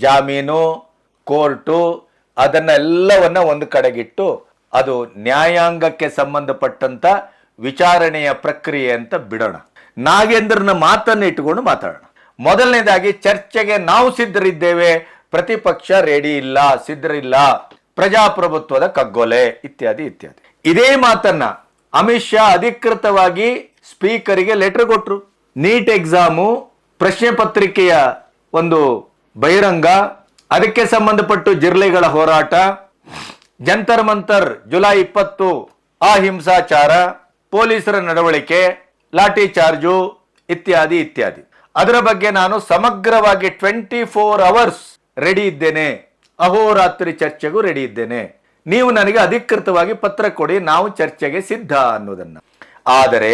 ಜಾಮೀನು, ಕೋರ್ಟು ಅದನ್ನೆಲ್ಲವನ್ನ ಒಂದು ಕಡೆಗಿಟ್ಟು ಅದು ನ್ಯಾಯಾಂಗಕ್ಕೆ ಸಂಬಂಧಪಟ್ಟಂತ ವಿಚಾರಣೆಯ ಪ್ರಕ್ರಿಯೆ ಅಂತ ಬಿಡೋಣ. ನಾಗೇಂದ್ರನ ಮಾತನ್ನ ಇಟ್ಟುಕೊಂಡು ಮಾತಾಡೋಣ. ಮೊದಲನೇದಾಗಿ ಚರ್ಚೆಗೆ ನಾವು ಸಿದ್ಧರಿದ್ದೇವೆ, ಪ್ರತಿಪಕ್ಷ ರೆಡಿ ಇಲ್ಲ, ಸಿದ್ಧರಿಲ್ಲ, ಪ್ರಜಾಪ್ರಭುತ್ವದ ಕಗ್ಗೊಲೆ ಇತ್ಯಾದಿ ಇತ್ಯಾದಿ. ಇದೇ ಮಾತನ್ನ ಅಮಿತ್ ಶಾ ಅಧಿಕೃತವಾಗಿ ಸ್ಪೀಕರಿಗೆ ಲೆಟರ್ ಕೊಟ್ರು. ನೀಟ್ ಎಕ್ಸಾಮು ಪ್ರಶ್ನೆ ಪತ್ರಿಕೆಯ ಒಂದು ಬಹಿರಂಗ, ಅದಕ್ಕೆ ಸಂಬಂಧಪಟ್ಟು ಜಿರ್ಲೆಗಳ ಹೋರಾಟ, ಜಂತರ್ ಮಂತರ್ ಜುಲೈ 20 ಆ ಹಿಂಸಾಚಾರ, ಪೊಲೀಸರ ನಡವಳಿಕೆ, ಲಾಠಿ ಚಾರ್ಜು ಇತ್ಯಾದಿ ಇತ್ಯಾದಿ. ಅದರ ಬಗ್ಗೆ ನಾನು ಸಮಗ್ರವಾಗಿ 24 ಅವರ್ಸ್ ರೆಡಿ ಇದ್ದೇನೆ, ಅಹೋರಾತ್ರಿ ಚರ್ಚೆಗೂ ರೆಡಿ ಇದ್ದೇನೆ, ನೀವು ನನಗೆ ಅಧಿಕೃತವಾಗಿ ಪತ್ರ ಕೊಡಿ, ನಾವು ಚರ್ಚೆಗೆ ಸಿದ್ಧ ಅನ್ನೋದನ್ನ. ಆದರೆ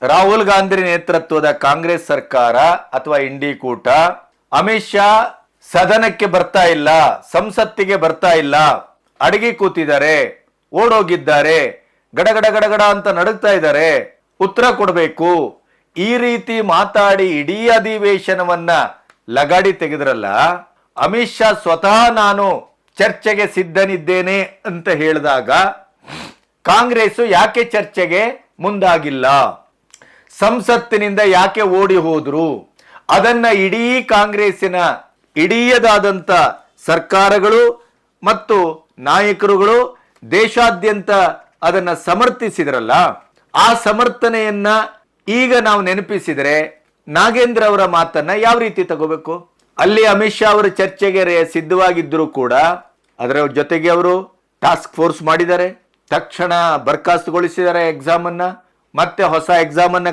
ರಾಹುಲ್ ಗಾಂಧಿ ನೇತೃತ್ವದ ಕಾಂಗ್ರೆಸ್ ಸರ್ಕಾರ ಅಥವಾ ಇಂಡಿ ಕೂಟ ಅಮಿತ್ ಶಾ ಸದನಕ್ಕೆ ಬರ್ತಾ ಇಲ್ಲ, ಸಂಸತ್ತಿಗೆ ಬರ್ತಾ ಇಲ್ಲ, ಅಡಗಿ ಕೂತಿದ್ದಾರೆ, ಓಡೋಗಿದ್ದಾರೆ, ಗಡಗಡ ಗಡಗಡ ಅಂತ ನಡುಗ್ತಾ ಇದ್ದಾರೆ, ಉತ್ತರ ಕೊಡಬೇಕು, ಈ ರೀತಿ ಮಾತಾಡಿ ಇಡೀ ಅಧಿವೇಶನವನ್ನ ಲಗಾಡಿ ತೆಗೆದ್ರಲ್ಲ. ಅಮಿತ್ ಶಾ ಸ್ವತಃ ನಾನು ಚರ್ಚೆಗೆ ಸಿದ್ಧನಿದ್ದೇನೆ ಅಂತ ಹೇಳಿದಾಗ ಕಾಂಗ್ರೆಸ್ ಯಾಕೆ ಚರ್ಚೆಗೆ ಮುಂದಾಗಿಲ್ಲ? ಸಂಸತ್ತಿನಿಂದ ಯಾಕೆ ಓಡಿ ಹೋದ್ರು? ಅದನ್ನ ಇಡೀ ಕಾಂಗ್ರೆಸ್ಸಿನ ಇಡೀಯದಾದಂತ ಸರ್ಕಾರಗಳು ಮತ್ತು ನಾಯಕರುಗಳು ದೇಶಾದ್ಯಂತ ಅದನ್ನ ಸಮರ್ಥಿಸಿದ್ರಲ್ಲ. ಆ ಸಮರ್ಥನೆಯನ್ನ ಈಗ ನಾವು ನೆನಪಿಸಿದರೆ ನಾಗೇಂದ್ರ ಅವರ ಮಾತನ್ನ ಯಾವ ರೀತಿ ತಗೋಬೇಕು? ಅಲ್ಲಿ ಅಮಿತ್ ಶಾ ಅವರು ಚರ್ಚೆಗೆ ಸಿದ್ಧವಾಗಿದ್ದರೂ ಕೂಡ ಅದರ ಜೊತೆಗೆ ಅವರು ಟಾಸ್ಕ್ ಫೋರ್ಸ್ ಮಾಡಿದ್ದಾರೆ, ತಕ್ಷಣ ಬರ್ಖಾಸ್ತುಗೊಳಿಸಿದ್ದಾರೆ ಎಕ್ಸಾಮ್ ಅನ್ನ, ಮತ್ತೆ ಹೊಸ ಎಕ್ಸಾಮ್ ಅನ್ನ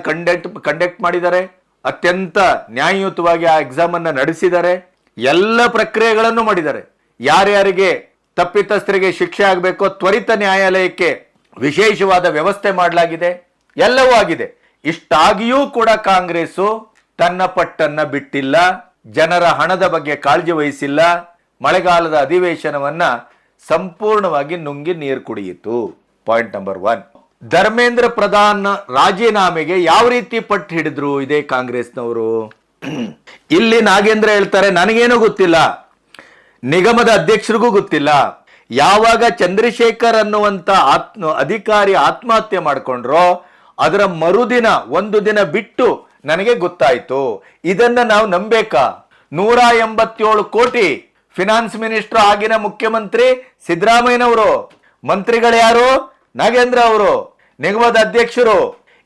ಕಂಡಕ್ಟ್ ಮಾಡಿದ್ದಾರೆ, ಅತ್ಯಂತ ನ್ಯಾಯಯುತವಾಗಿ ಆ ಎಕ್ಸಾಮ್ ಅನ್ನ ನಡೆಸಿದ್ದಾರೆ, ಎಲ್ಲ ಪ್ರಕ್ರಿಯೆಗಳನ್ನು ಮಾಡಿದ್ದಾರೆ. ಯಾರ್ಯಾರಿಗೆ ತಪ್ಪಿತಸ್ಥರಿಗೆ ಶಿಕ್ಷೆ ಆಗಬೇಕೋ ತ್ವರಿತ ನ್ಯಾಯಾಲಯಕ್ಕೆ ವಿಶೇಷವಾದ ವ್ಯವಸ್ಥೆ ಮಾಡಲಾಗಿದೆ, ಎಲ್ಲವೂ ಆಗಿದೆ. ಇಷ್ಟಾಗಿಯೂ ಕೂಡ ಕಾಂಗ್ರೆಸ್ ತನ್ನ ಪಟ್ಟನ್ನ ಬಿಟ್ಟಿಲ್ಲ, ಜನರ ಹಣದ ಬಗ್ಗೆ ಕಾಳಜಿ ವಹಿಸಿಲ್ಲ, ಮಳೆಗಾಲದ ಅಧಿವೇಶನವನ್ನ ಸಂಪೂರ್ಣವಾಗಿ ನುಂಗಿ ನೀರು ಕುಡಿಯಿತು. Point number 1. ಧರ್ಮೇಂದ್ರ ಪ್ರಧಾನ್ ರಾಜೀನಾಮೆಗೆ ಯಾವ ರೀತಿ ಪಟ್ಟು ಹಿಡಿದ್ರು ಇದೇ ಕಾಂಗ್ರೆಸ್ನವರು? ಇಲ್ಲಿ ನಾಗೇಂದ್ರ ಹೇಳ್ತಾರೆ, ನನಗೇನೂ ಗೊತ್ತಿಲ್ಲ, ನಿಗಮದ ಅಧ್ಯಕ್ಷರಿಗೂ ಗೊತ್ತಿಲ್ಲ. ಯಾವಾಗ ಚಂದ್ರಶೇಖರ್ ಅನ್ನುವಂತ ಅಧಿಕಾರಿ ಆತ್ಮಹತ್ಯೆ ಮಾಡಿಕೊಂಡ್ರೋ ಅದರ ಮರುದಿನ ಒಂದು ದಿನ ಬಿಟ್ಟು ನನಗೆ ಗೊತ್ತಾಯ್ತು. ಇದನ್ನ ನಾವು ನಂಬೇಕಾ? 187 ಕೋಟಿ ಫಿನಾನ್ಸ್ ಮಿನಿಸ್ಟರ್ ಆಗಿನ ಮುಖ್ಯಮಂತ್ರಿ ಸಿದ್ದರಾಮಯ್ಯನವರು, ಮಂತ್ರಿಗಳು ಯಾರು? ನಾಗೇಂದ್ರ ಅವರು, ನಿಗಮದ ಅಧ್ಯಕ್ಷರು.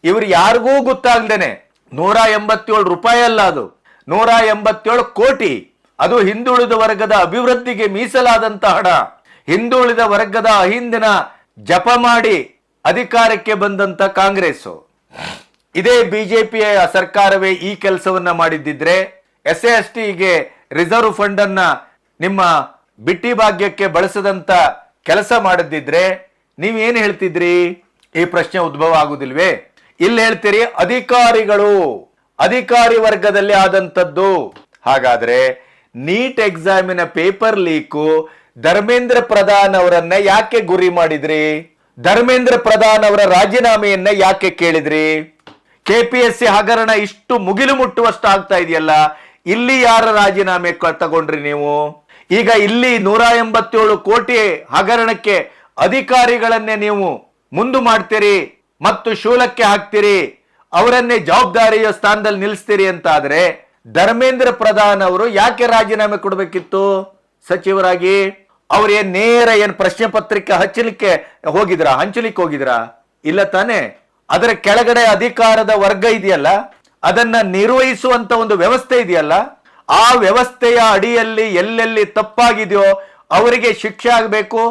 ಇವ್ರು ಯಾರಿಗೂ ಗೊತ್ತಾಗ್ದೇನೆ 187 ರೂಪಾಯಿ ಅಲ್ಲ, ಅದು 187 ಕೋಟಿ. ಅದು ಹಿಂದುಳಿದ ವರ್ಗದ ಅಭಿವೃದ್ಧಿಗೆ ಮೀಸಲಾದಂತ ಹಣ. ಹಿಂದುಳಿದ ವರ್ಗದ ಅಹಿಂದಿನ ಜಪ ಮಾಡಿ ಅಧಿಕಾರಕ್ಕೆ ಬಂದಂತ ಕಾಂಗ್ರೆಸ್. ಇದೇ ಬಿಜೆಪಿಯ ಸರ್ಕಾರವೇ ಈ ಕೆಲಸವನ್ನ ಮಾಡಿದ್ದಿದ್ರೆ, SC/STಗೆ ರಿಸರ್ವ್ ಫಂಡ್ ಅನ್ನ ನಿಮ್ಮ ಬಿಟ್ಟಿ ಭಾಗ್ಯಕ್ಕೆ ಬಳಸದಂತ ಕೆಲಸ ಮಾಡದಿದ್ರೆ ನೀವೇನ್ ಹೇಳ್ತಿದ್ರಿ? ಈ ಪ್ರಶ್ನೆ ಉದ್ಭವ ಆಗುದಿಲ್ವೇ? ಇಲ್ಲಿ ಹೇಳ್ತೀರಿ ಅಧಿಕಾರಿ ವರ್ಗದಲ್ಲಿ ಆದಂತದ್ದು. ಹಾಗಾದ್ರೆ ನೀಟ್ ಎಕ್ಸಾಮಿನ ಪೇಪರ್ ಲೀಕು ಧರ್ಮೇಂದ್ರ ಪ್ರಧಾನ್ ಅವರನ್ನ ಯಾಕೆ ಗುರಿ ಮಾಡಿದ್ರಿ? ಧರ್ಮೇಂದ್ರ ಪ್ರಧಾನ್ ಅವರ ರಾಜೀನಾಮೆಯನ್ನ ಯಾಕೆ ಕೇಳಿದ್ರಿ? KPSC ಹಗರಣ ಇಷ್ಟು ಮುಗಿಲು ಮುಟ್ಟುವಷ್ಟು ಆಗ್ತಾ ಇದೆಯಲ್ಲ, ಇಲ್ಲಿ ಯಾರ ರಾಜೀನಾಮೆ ತಗೊಂಡ್ರಿ ನೀವು? ಈಗ ಇಲ್ಲಿ 187 ಕೋಟಿ ಹಗರಣಕ್ಕೆ ಅಧಿಕಾರಿಗಳನ್ನೇ ನೀವು ಮುಂದು ಮಾಡ್ತೀರಿ ಮತ್ತು ಶೂಲಕ್ಕೆ ಹಾಕ್ತೀರಿ, ಅವರನ್ನೇ ಜವಾಬ್ದಾರಿಯ ಸ್ಥಾನದಲ್ಲಿ ನಿಲ್ಲಿಸ್ತೀರಿ ಅಂತ ಆದ್ರೆ ಧರ್ಮೇಂದ್ರ ಪ್ರಧಾನ್ ಅವರು ಯಾಕೆ ರಾಜೀನಾಮೆ ಕೊಡಬೇಕಿತ್ತು ಸಚಿವರಾಗಿ? ಅವ್ರೇನ್ ನೇರ ಪ್ರಶ್ನೆ ಪತ್ರಿಕೆ ಹಂಚಲಿಕ್ಕೆ ಹೋಗಿದ್ರಾ? ಇಲ್ಲ ತಾನೆ. ಅದರ ಕೆಳಗಡೆ ಅಧಿಕಾರದ ವರ್ಗ ಇದೆಯಲ್ಲ, ಅದನ್ನ ನಿರ್ವಹಿಸುವಂತ ಒಂದು ವ್ಯವಸ್ಥೆ ಇದೆಯಲ್ಲ, ಆ ವ್ಯವಸ್ಥೆಯ ಅಡಿಯಲ್ಲಿ ಎಲ್ಲೆಲ್ಲಿ ತಪ್ಪಾಗಿದೆಯೋ ಅವರಿಗೆ ಶಿಕ್ಷೆ ಆಗಬೇಕು,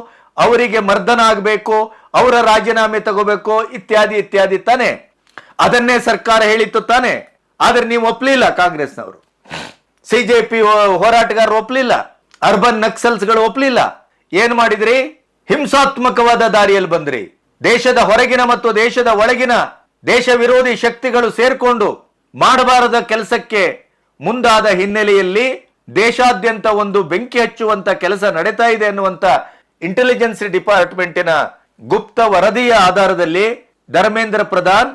ಅವರಿಗೆ ಮರ್ದನ ಆಗಬೇಕು, ಅವರ ರಾಜೀನಾಮೆ ತಗೋಬೇಕು, ಇತ್ಯಾದಿ ಇತ್ಯಾದಿ ತಾನೆ. ಅದನ್ನೇ ಸರ್ಕಾರ ಹೇಳಿತ್ತು ತಾನೆ. ಆದ್ರೆ ನೀವು ಒಪ್ಲಿಲ್ಲ, ಕಾಂಗ್ರೆಸ್ನವರು, CJP ಹೋರಾಟಗಾರರು ಒಪ್ಲಿಲ್ಲ, ಅರ್ಬನ್ ನಕ್ಸಲ್ಸ್ಗಳು ಒಪ್ಲಿಲ್ಲ. ಏನ್ ಮಾಡಿದ್ರಿ? ಹಿಂಸಾತ್ಮಕವಾದ ದಾರಿಯಲ್ಲಿ ಬಂದ್ರಿ. ದೇಶದ ಹೊರಗಿನ ಮತ್ತು ದೇಶದ ಒಳಗಿನ ದೇಶ ವಿರೋಧಿ ಶಕ್ತಿಗಳು ಸೇರ್ಕೊಂಡು ಮಾಡಬಾರದ ಕೆಲಸಕ್ಕೆ ಮುಂದಾದ ಹಿನ್ನೆಲೆಯಲ್ಲಿ ದೇಶಾದ್ಯಂತ ಒಂದು ಬೆಂಕಿ ಹಚ್ಚುವಂತ ಕೆಲಸ ನಡೀತಾ ಇದೆ ಅನ್ನುವಂತ ಇಂಟೆಲಿಜೆನ್ಸ್ ಡಿಪಾರ್ಟ್ಮೆಂಟಿನ ಗುಪ್ತ ವರದಿಯ ಆಧಾರದಲ್ಲಿ ಧರ್ಮೇಂದ್ರ ಪ್ರಧಾನ್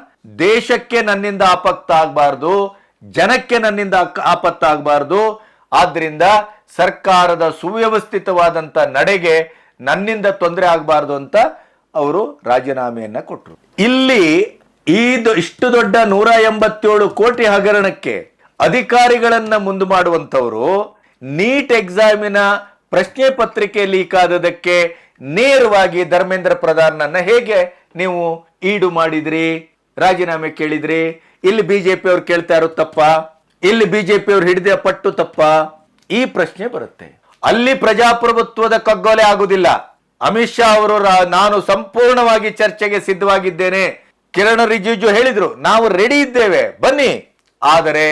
ದೇಶಕ್ಕೆ ನನ್ನಿಂದ ಆಪತ್ತ ಆಗಬಾರ್ದು, ಜನಕ್ಕೆ ನನ್ನಿಂದ ಆಪತ್ತ ಆಗಬಾರ್ದು, ಆದ್ರಿಂದ ಸರ್ಕಾರದ ಸುವ್ಯವಸ್ಥಿತವಾದಂತ ನಡೆಗೆ ನನ್ನಿಂದ ತೊಂದರೆ ಆಗಬಾರ್ದು ಅಂತ ಅವರು ರಾಜೀನಾಮೆಯನ್ನ ಕೊಟ್ಟರು. ಇಲ್ಲಿ ಇಷ್ಟು ದೊಡ್ಡ 187 ಕೋಟಿ ಹಗರಣಕ್ಕೆ ಅಧಿಕಾರಿಗಳನ್ನ ಮುಂದೆ ಮಾಡುವಂತವರು ನೀಟ್ ಎಕ್ಸಾಮಿನ ಪ್ರಶ್ನೆ ಪತ್ರಿಕೆ ಲೀಕ್ ಆದದಕ್ಕೆ ನೇರವಾಗಿ ಧರ್ಮೇಂದ್ರ ಪ್ರಧಾನ್ ಹೇಗೆ ನೀವು ಈಡು ಮಾಡಿದ್ರಿ, ರಾಜೀನಾಮೆ ಕೇಳಿದ್ರಿ? ಇಲ್ಲಿ ಬಿಜೆಪಿ ಅವ್ರು ಕೇಳ್ತಾ ಇರೋ ತಪ್ಪ? ಇಲ್ಲಿ ಬಿಜೆಪಿ ಅವ್ರು ಹಿಡಿದ ಪಟ್ಟು ತಪ್ಪ? ಈ ಪ್ರಶ್ನೆ ಬರುತ್ತೆ. ಅಲ್ಲಿ ಪ್ರಜಾಪ್ರಭುತ್ವದ ಕಗ್ಗೊಲೆ ಆಗುದಿಲ್ಲ. ಅಮಿತ್ ಶಾ ಅವರು ನಾನು ಸಂಪೂರ್ಣವಾಗಿ ಚರ್ಚೆಗೆ ಸಿದ್ಧವಾಗಿದ್ದೇನೆ, ಕಿರಣ್ ರಿಜಿಜು ಹೇಳಿದ್ರು ನಾವು ರೆಡಿ ಇದ್ದೇವೆ ಬನ್ನಿ, ಆದರೆ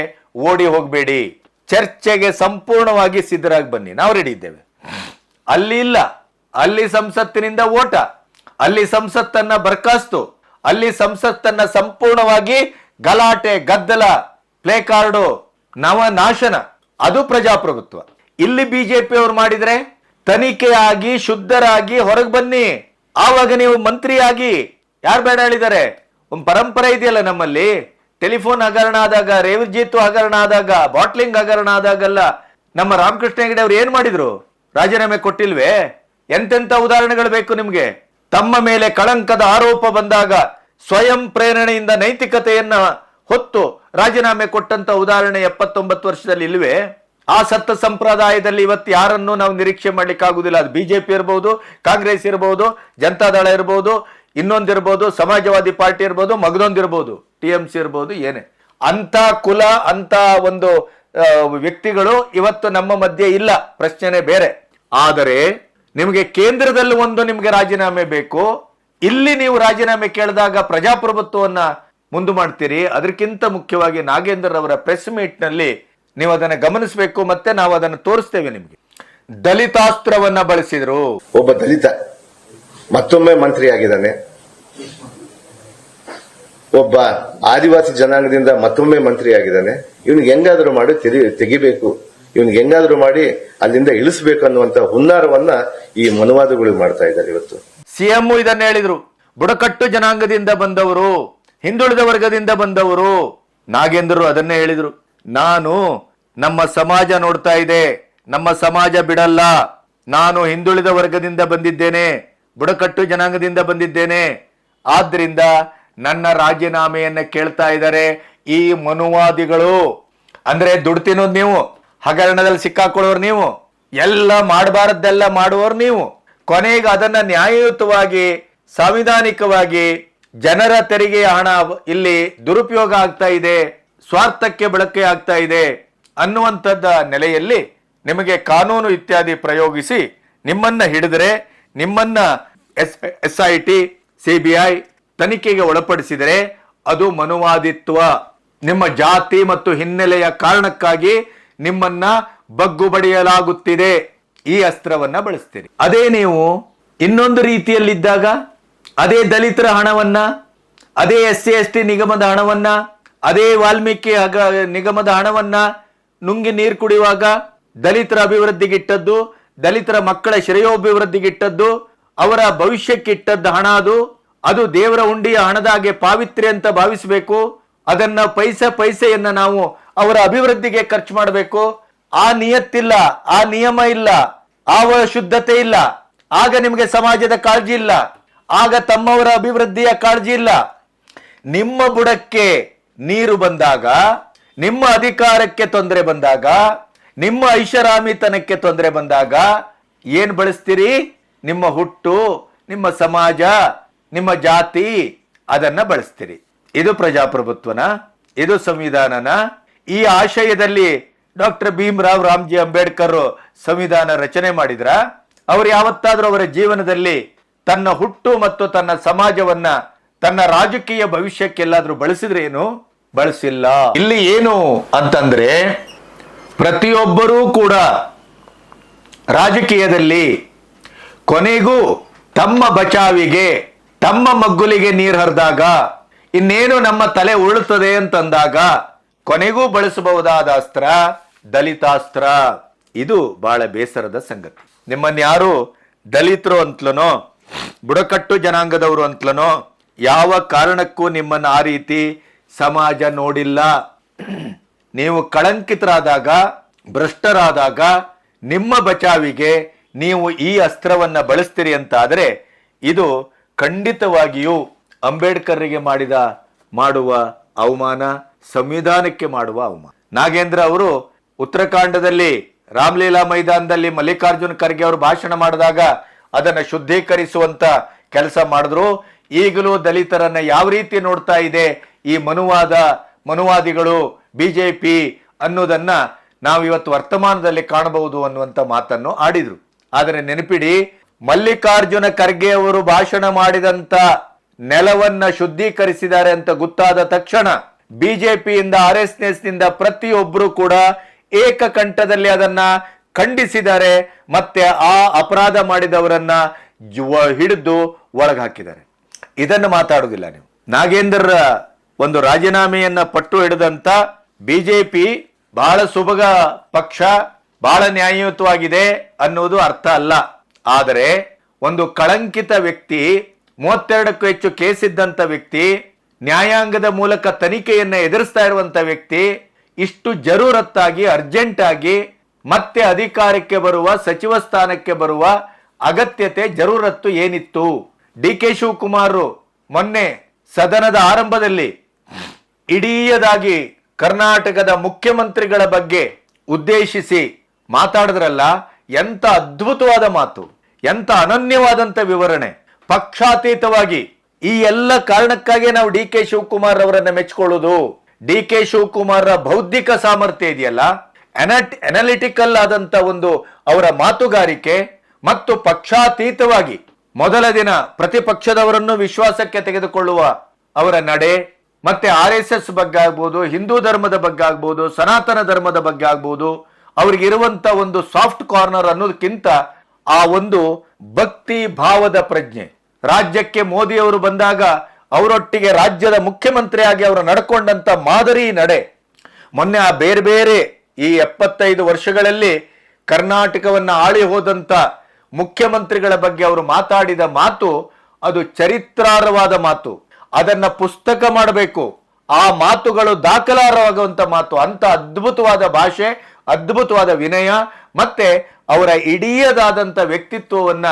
ಓಡಿ ಹೋಗಬೇಡಿ, ಚರ್ಚೆಗೆ ಸಂಪೂರ್ಣವಾಗಿ ಸಿದ್ಧರಾಗಿ ಬನ್ನಿ, ನಾವು ರೆಡಿ ಇದ್ದೇವೆ. ಅಲ್ಲಿ ಇಲ್ಲ, ಅಲ್ಲಿ ಸಂಸತ್ತಿನಿಂದ ಓಟ, ಅಲ್ಲಿ ಸಂಸತ್ತನ್ನ ಬರ್ಖಾಸ್ತು, ಅಲ್ಲಿ ಸಂಸತ್ತನ್ನ ಸಂಪೂರ್ಣವಾಗಿ ಗಲಾಟೆ, ಗದ್ದಲ, ಪ್ಲೇ ಕಾರ್ಡು, ನವನಾಶನ. ಅದು ಪ್ರಜಾಪ್ರಭುತ್ವ. ಇಲ್ಲಿ ಬಿಜೆಪಿ ಅವರು ಮಾಡಿದ್ರೆ ತನಿಖೆಯಾಗಿ ಶುದ್ಧರಾಗಿ ಹೊರಗೆ ಬನ್ನಿ, ಆವಾಗ ನೀವು ಮಂತ್ರಿಯಾಗಿ. ಯಾರು ಬೇಡ ಹೇಳಿದ್ದಾರೆ? ಒಂದು ಪರಂಪರೆ ಇದೆಯಲ್ಲ ನಮ್ಮಲ್ಲಿ. ಟೆಲಿಫೋನ್ ಹಗರಣ ಆದಾಗ, ರೇವರ್ಜೀತು ಹಗರಣ ಆದಾಗ, ಬಾಟ್ಲಿಂಗ್ ಹಗರಣ ಆದಾಗಲ್ಲ ನಮ್ಮ ರಾಮಕೃಷ್ಣ ಹೆಗಡೆ ಅವ್ರು ಏನ್ ಮಾಡಿದ್ರು? ರಾಜೀನಾಮೆ ಕೊಟ್ಟಿಲ್ವೇ? ಎಂತೆಂತ ಉದಾಹರಣೆಗಳು ಬೇಕು ನಿಮ್ಗೆ? ತಮ್ಮ ಮೇಲೆ ಕಳಂಕದ ಆರೋಪ ಬಂದಾಗ ಸ್ವಯಂ ಪ್ರೇರಣೆಯಿಂದ ನೈತಿಕತೆಯನ್ನ ಹೊತ್ತು ರಾಜೀನಾಮೆ ಕೊಟ್ಟಂತ ಉದಾಹರಣೆ 79 ವರ್ಷದಲ್ಲಿ ಇಲ್ವೇ? ಆ ಸತ್ತ ಸಂಪ್ರದಾಯದಲ್ಲಿ ಇವತ್ತು ಯಾರನ್ನು ನಾವು ನಿರೀಕ್ಷೆ ಮಾಡ್ಲಿಕ್ಕೆ ಆಗುದಿಲ್ಲ. ಅದು ಬಿಜೆಪಿ ಇರಬಹುದು, ಕಾಂಗ್ರೆಸ್ ಇರಬಹುದು, ಜನತಾದಳ ಇರಬಹುದು, ಇನ್ನೊಂದಿರ್ಬೋದು, ಸಮಾಜವಾದಿ ಪಾರ್ಟಿ ಇರ್ಬೋದು, ಮಗದೊಂದಿರ್ಬೋದು, TMC ಇರ್ಬೋದು, ಏನೇ ಅಂತ ಕುಲ, ಅಂತ ಒಂದು ವ್ಯಕ್ತಿಗಳು ಇವತ್ತು ನಮ್ಮ ಮಧ್ಯೆ ಇಲ್ಲ, ಪ್ರಶ್ನೆನೇ ಬೇರೆ. ಆದರೆ ನಿಮಗೆ ಕೇಂದ್ರದಲ್ಲಿ ನಿಮಗೆ ರಾಜೀನಾಮೆ ಬೇಕು, ಇಲ್ಲಿ ನೀವು ರಾಜೀನಾಮೆ ಕೇಳಿದಾಗ ಪ್ರಜಾಪ್ರಭುತ್ವವನ್ನ ಮುಂದೆ ಮಾಡ್ತೀರಿ. ಅದಕ್ಕಿಂತ ಮುಖ್ಯವಾಗಿ ನಾಗೇಂದ್ರ ಅವರ ಪ್ರೆಸ್ ಮೀಟ್ ನಲ್ಲಿ ನೀವು ಅದನ್ನು ಗಮನಿಸಬೇಕು, ಮತ್ತೆ ನಾವು ಅದನ್ನು ತೋರಿಸ್ತೇವೆ ನಿಮ್ಗೆ. ದಲಿತಾಸ್ತ್ರವನ್ನ ಬಳಸಿದ್ರು. ಒಬ್ಬ ದಲಿತ ಮತ್ತೊಮ್ಮೆ ಮಂತ್ರಿ ಆಗಿದ್ದಾನೆ, ಒಬ್ಬ ಆದಿವಾಸಿ ಜನಾಂಗದಿಂದ ಮತ್ತೊಮ್ಮೆ ಮಂತ್ರಿ ಆಗಿದ್ದಾನೆ. ಇವನಿಗೆ ಹೆಂಗಾದ್ರೂ ಮಾಡಿ ತೆಗಿಬೇಕು, ಇವನಿಗೆ ಹೆಂಗಾದ್ರೂ ಮಾಡಿ ಅಲ್ಲಿಂದ ಇಳಿಸಬೇಕು ಅನ್ನುವಂತ ಹುನ್ನಾರವನ್ನ ಈ ಮನುವಾದಗಳು ಮಾಡ್ತಾ ಇದ್ದಾರೆ. ಇವತ್ತು ಸಿಎಂ ಇದನ್ನ ಹೇಳಿದ್ರು, ಬುಡಕಟ್ಟು ಜನಾಂಗದಿಂದ ಬಂದವರು, ಹಿಂದುಳಿದ ವರ್ಗದಿಂದ ಬಂದವರು. ನಾಗೇಂದ್ರರು ಅದನ್ನೇ ಹೇಳಿದ್ರು, ನಾನು ನಮ್ಮ ಸಮಾಜ ನೋಡ್ತಾ ಇದೆ, ನಮ್ಮ ಸಮಾಜ ಬಿಡಲ್ಲ, ನಾನು ಹಿಂದುಳಿದ ವರ್ಗದಿಂದ ಬಂದಿದ್ದೇನೆ, ಬುಡಕಟ್ಟು ಜನಾಂಗದಿಂದ ಬಂದಿದ್ದೇನೆ, ಆದ್ರಿಂದ ನನ್ನ ರಾಜೀನಾಮೆಯನ್ನ ಕೇಳ್ತಾ ಇದ್ದಾರೆ ಈ ಮನುವಾದಿಗಳು. ಅಂದ್ರೆ ದುಡ್ಡು ತಿನ್ನೋದು ನೀವು, ಹಗರಣದಲ್ಲಿ ಸಿಕ್ಕಾಕೊಳ್ಳೋರು ನೀವು, ಎಲ್ಲ ಮಾಡಬಾರದ್ದೆಲ್ಲ ಮಾಡುವವರು ನೀವು. ಕೊನೆಗೆ ಅದನ್ನ ನ್ಯಾಯಯುತವಾಗಿ ಸಾಂವಿಧಾನಿಕವಾಗಿ ಜನರ ತೆರಿಗೆಯ ಹಣ ಇಲ್ಲಿ ದುರುಪಯೋಗ ಆಗ್ತಾ ಇದೆ, ಸ್ವಾರ್ಥಕ್ಕೆ ಬಳಕೆ ಆಗ್ತಾ ಇದೆ ಅನ್ನುವಂಥದ್ದ ನೆಲೆಯಲ್ಲಿ ನಿಮಗೆ ಕಾನೂನು ಇತ್ಯಾದಿ ಪ್ರಯೋಗಿಸಿ ನಿಮ್ಮನ್ನ ಹಿಡಿದರೆ, ನಿಮ್ಮನ್ನ SIT CBI ತನಿಖೆಗೆ ಒಳಪಡಿಸಿದರೆ ಅದು ಮನುವಾದಿತ್ವ. ನಿಮ್ಮ ಜಾತಿ ಮತ್ತು ಹಿನ್ನೆಲೆಯ ಕಾರಣಕ್ಕಾಗಿ ನಿಮ್ಮನ್ನ ಬಗ್ಗು ಬಡಿಯಲಾಗುತ್ತಿದೆ. ಈ ಅಸ್ತ್ರವನ್ನ ಬಳಸ್ತೀರಿ. ಅದೇ ನೀವು ಇನ್ನೊಂದು ರೀತಿಯಲ್ಲಿದ್ದಾಗ, ಅದೇ ದಲಿತರ ಹಣವನ್ನ, ಅದೇ SC ST ನಿಗಮದ ಹಣವನ್ನ, ಅದೇ ವಾಲ್ಮೀಕಿ ನಿಗಮದ ಹಣವನ್ನ ನುಂಗಿ ನೀರು ಕುಡಿಯುವಾಗ ದಲಿತರ ಅಭಿವೃದ್ಧಿಗಿಟ್ಟದ್ದು, ದಲಿತರ ಮಕ್ಕಳ ಶ್ರೇಯೋಭಿವೃದ್ಧಿಗಿಟ್ಟದ್ದು, ಅವರ ಭವಿಷ್ಯಕ್ಕಿಟ್ಟದ್ದು ಹಣ ಅದು ದೇವರ ಉಂಡಿಯ ಹಣದಾಗೆ ಪಾವಿತ್ರ್ಯ ಅಂತ ಭಾವಿಸಬೇಕು. ಅದನ್ನ ಪೈಸೆಯನ್ನ ನಾವು ಅವರ ಅಭಿವೃದ್ಧಿಗೆ ಖರ್ಚು ಮಾಡಬೇಕು. ಆ ನಿಯತ್ತಿಲ್ಲ, ಆ ನಿಯಮ ಇಲ್ಲ, ಆ ಶುದ್ಧತೆ ಇಲ್ಲ. ಆಗ ನಿಮಗೆ ಸಮಾಜದ ಕಾಳಜಿ ಇಲ್ಲ, ಆಗ ತಮ್ಮವರ ಅಭಿವೃದ್ಧಿಯ ಕಾಳಜಿ ಇಲ್ಲ. ನಿಮ್ಮ ಬುಡಕ್ಕೆ ನೀರು ಬಂದಾಗ, ನಿಮ್ಮ ಅಧಿಕಾರಕ್ಕೆ ತೊಂದರೆ ಬಂದಾಗ, ನಿಮ್ಮ ಐಷಾರಾಮಿತನಕ್ಕೆ ತೊಂದರೆ ಬಂದಾಗ ಏನ್ ಬಳಸ್ತೀರಿ? ನಿಮ್ಮ ಹುಟ್ಟು, ನಿಮ್ಮ ಸಮಾಜ, ನಿಮ್ಮ ಜಾತಿ, ಅದನ್ನ ಬಳಸ್ತೀರಿ. ಇದು ಪ್ರಜಾಪ್ರಭುತ್ವನ? ಇದು ಸಂವಿಧಾನನ? ಈ ಆಶಯದಲ್ಲಿ ಡಾಕ್ಟರ್ ಭೀಮರಾವ್ ರಾಮ್ಜಿ ಅಂಬೇಡ್ಕರ್ ಸಂವಿಧಾನ ರಚನೆ ಮಾಡಿದ್ರ? ಅವರು ಯಾವತ್ತಾದ್ರೂ ಅವರ ಜೀವನದಲ್ಲಿ ತನ್ನ ಹುಟ್ಟು ಮತ್ತು ತನ್ನ ಸಮಾಜವನ್ನ ತನ್ನ ರಾಜಕೀಯ ಭವಿಷ್ಯಕ್ಕೆಲ್ಲಾದ್ರೂ ಬಳಸಿದ್ರೇನು? ಬಳಸಿಲ್ಲ. ಇಲ್ಲಿ ಏನು ಅಂತಂದ್ರೆ, ಪ್ರತಿಯೊಬ್ಬರೂ ಕೂಡ ರಾಜಕೀಯದಲ್ಲಿ ಕೊನೆಗೂ ತಮ್ಮ ಬಚಾವಿಗೆ, ತಮ್ಮ ಮಗ್ಗುಲಿಗೆ ನೀರು ಹರಿದಾಗ, ಇನ್ನೇನು ನಮ್ಮ ತಲೆ ಉರುಳುತ್ತದೆ ಅಂತಂದಾಗ ಕೊನೆಗೂ ಬಳಸಬಹುದಾದ ಅಸ್ತ್ರ ದಲಿತಾಸ್ತ್ರ. ಇದು ಬಹಳ ಬೇಸರದ ಸಂಗತಿ. ನಿಮ್ಮನ್ಯಾರು ದಲಿತರು ಅಂತಲನೋ ಬುಡಕಟ್ಟು ಜನಾಂಗದವರು ಅಂತಲನೋ ಯಾವ ಕಾರಣಕ್ಕೂ ನಿಮ್ಮನ್ನು ಆ ರೀತಿ ಸಮಾಜ ನೋಡಿಲ್ಲ. ನೀವು ಕಳಂಕಿತರಾದಾಗ, ಭ್ರಷ್ಟರಾದಾಗ ನಿಮ್ಮ ಬಚಾವಿಗೆ ನೀವು ಈ ಅಸ್ತ್ರವನ್ನ ಬಳಸ್ತೀರಿ ಅಂತ ಆದರೆ ಇದು ಖಂಡಿತವಾಗಿಯೂ ಅಂಬೇಡ್ಕರ್ರಿಗೆ ಮಾಡುವ ಅವಮಾನ, ಸಂವಿಧಾನಕ್ಕೆ ಮಾಡುವ ಅವಮಾನ. ನಾಗೇಂದ್ರ ಅವರು ಉತ್ತರಾಖಂಡದಲ್ಲಿ ರಾಮಲೀಲಾ ಮೈದಾನದಲ್ಲಿ ಮಲ್ಲಿಕಾರ್ಜುನ್ ಖರ್ಗೆ ಅವರು ಭಾಷಣ ಮಾಡಿದಾಗ ಅದನ್ನು ಶುದ್ಧೀಕರಿಸುವಂತ ಕೆಲಸ ಮಾಡಿದ್ರು. ಈಗಲೂ ದಲಿತರನ್ನ ಯಾವ ರೀತಿ ನೋಡ್ತಾ ಇದೆ ಈ ಮನುವಾದಿಗಳು, ಬಿಜೆಪಿ ಅನ್ನೋದನ್ನ ನಾವು ಇವತ್ತು ವರ್ತಮಾನದಲ್ಲಿ ಕಾಣಬಹುದು ಅನ್ನುವಂತ ಮಾತನ್ನು ಆಡಿದ್ರು. ಆದರೆ ನೆನಪಿಡಿ, ಮಲ್ಲಿಕಾರ್ಜುನ ಖರ್ಗೆ ಅವರು ಭಾಷಣ ಮಾಡಿದಂತ ನೆಲವನ್ನ ಶುದ್ಧೀಕರಿಸಿದ್ದಾರೆ ಅಂತ ಗೊತ್ತಾದ ತಕ್ಷಣ ಬಿಜೆಪಿಯಿಂದ RSS ನಿಂದ ಪ್ರತಿಯೊಬ್ಬರು ಕೂಡ ಏಕಕಂಠದಲ್ಲಿ ಅದನ್ನ ಖಂಡಿಸಿದ್ದಾರೆ. ಮತ್ತೆ ಆ ಅಪರಾಧ ಮಾಡಿದವರನ್ನ ಹಿಡಿದು ಒಳಗೆ ಹಾಕಿದ್ದಾರೆ. ಇದನ್ನು ಮಾತಾಡುವುದಿಲ್ಲ ನೀವು. ನಾಗೇಂದ್ರ ಒಂದು ರಾಜೀನಾಮೆಯನ್ನ ಪಟ್ಟು ಹಿಡಿದಂತ ಬಿಜೆಪಿ ಬಹಳ ಸುಭಗ ಪಕ್ಷ, ಬಹಳ ನ್ಯಾಯಯುತವಾಗಿದೆ ಅನ್ನೋದು ಅರ್ಥ ಅಲ್ಲ. ಆದರೆ ಒಂದು ಕಳಂಕಿತ ವ್ಯಕ್ತಿ, 32ಕ್ಕೂ ಹೆಚ್ಚು ಕೇಸ್ ಇದ್ದಂತ ವ್ಯಕ್ತಿ, ನ್ಯಾಯಾಂಗದ ಮೂಲಕ ತನಿಖೆಯನ್ನ ಎದುರಿಸ್ತಾ ಇರುವಂತ ವ್ಯಕ್ತಿ, ಇಷ್ಟು ಜರೂರತ್ತಾಗಿ ಅರ್ಜೆಂಟ್ ಆಗಿ ಮತ್ತೆ ಅಧಿಕಾರಕ್ಕೆ ಬರುವ, ಸಚಿವ ಸ್ಥಾನಕ್ಕೆ ಬರುವ ಅಗತ್ಯತೆ, ಜರೂರತ್ತು ಏನಿತ್ತು? DK ಶಿವಕುಮಾರ್ ಮೊನ್ನೆ ಸದನದ ಆರಂಭದಲ್ಲಿ ಇಡೀಯದಾಗಿ ಕರ್ನಾಟಕದ ಮುಖ್ಯಮಂತ್ರಿಗಳ ಬಗ್ಗೆ ಉದ್ದೇಶಿಸಿ ಮಾತಾಡಿದ್ರಲ್ಲ, ಎಂತ ಅದ್ಭುತವಾದ ಮಾತು, ಎಂತ ಅನನ್ಯವಾದಂತ ವಿವರಣೆ. ಪಕ್ಷಾತೀತವಾಗಿ ಈ ಎಲ್ಲ ಕಾರಣಕ್ಕಾಗಿ ನಾವು DK ಶಿವಕುಮಾರ್ ಅವರನ್ನ ಮೆಚ್ಚಿಕೊಳ್ಳೋದು. DK ಶಿವಕುಮಾರ್ ಬೌದ್ಧಿಕ ಸಾಮರ್ಥ್ಯ ಇದೆಯಲ್ಲ, ಅನಾಲಿಟಿಕಲ್ ಆದಂತ ಒಂದು ಅವರ ಮಾತುಗಾರಿಕೆ ಮತ್ತು ಪಕ್ಷಾತೀತವಾಗಿ ಮೊದಲ ದಿನ ಪ್ರತಿಪಕ್ಷದವರನ್ನು ವಿಶ್ವಾಸಕ್ಕೆ ತೆಗೆದುಕೊಳ್ಳುವ ಅವರ ನಡೆ, ಮತ್ತೆ RSS ಬಗ್ಗೆ ಆಗ್ಬೋದು, ಹಿಂದೂ ಧರ್ಮದ ಬಗ್ಗೆ ಆಗ್ಬೋದು, ಸನಾತನ ಧರ್ಮದ ಬಗ್ಗೆ ಆಗ್ಬೋದು, ಅವ್ರಿಗಿರುವಂತ ಒಂದು ಸಾಫ್ಟ್ ಕಾರ್ನರ್ ಅನ್ನೋದಕ್ಕಿಂತ ಆ ಒಂದು ಭಕ್ತಿ ಭಾವದ ಪ್ರಜ್ಞೆ. ರಾಜ್ಯಕ್ಕೆ ಮೋದಿ ಅವರು ಬಂದಾಗ ಅವರೊಟ್ಟಿಗೆ ರಾಜ್ಯದ ಮುಖ್ಯಮಂತ್ರಿಯಾಗಿ ಅವರು ನಡ್ಕೊಂಡಂತ ಮಾದರಿ ನಡೆ, ಮೊನ್ನೆ ಆ ಬೇರೆ ಬೇರೆ ಈ 75 ವರ್ಷಗಳಲ್ಲಿ ಕರ್ನಾಟಕವನ್ನ ಆಳಿ ಹೋದಂತ ಮುಖ್ಯಮಂತ್ರಿಗಳ ಬಗ್ಗೆ ಅವರು ಮಾತಾಡಿದ ಮಾತು, ಅದು ಚರಿತ್ರಾರ್ಹವಾದ ಮಾತು. ಅದನ್ನ ಪುಸ್ತಕ ಮಾಡಬೇಕು. ಆ ಮಾತುಗಳು ದಾಖಲಾರ್ಹವಾಗುವಂತ ಮಾತು. ಅಂತ ಅದ್ಭುತವಾದ ಭಾಷೆ, ಅದ್ಭುತವಾದ ವಿನಯ, ಮತ್ತೆ ಅವರ ಇಡೀಯದಾದಂಥ ವ್ಯಕ್ತಿತ್ವವನ್ನ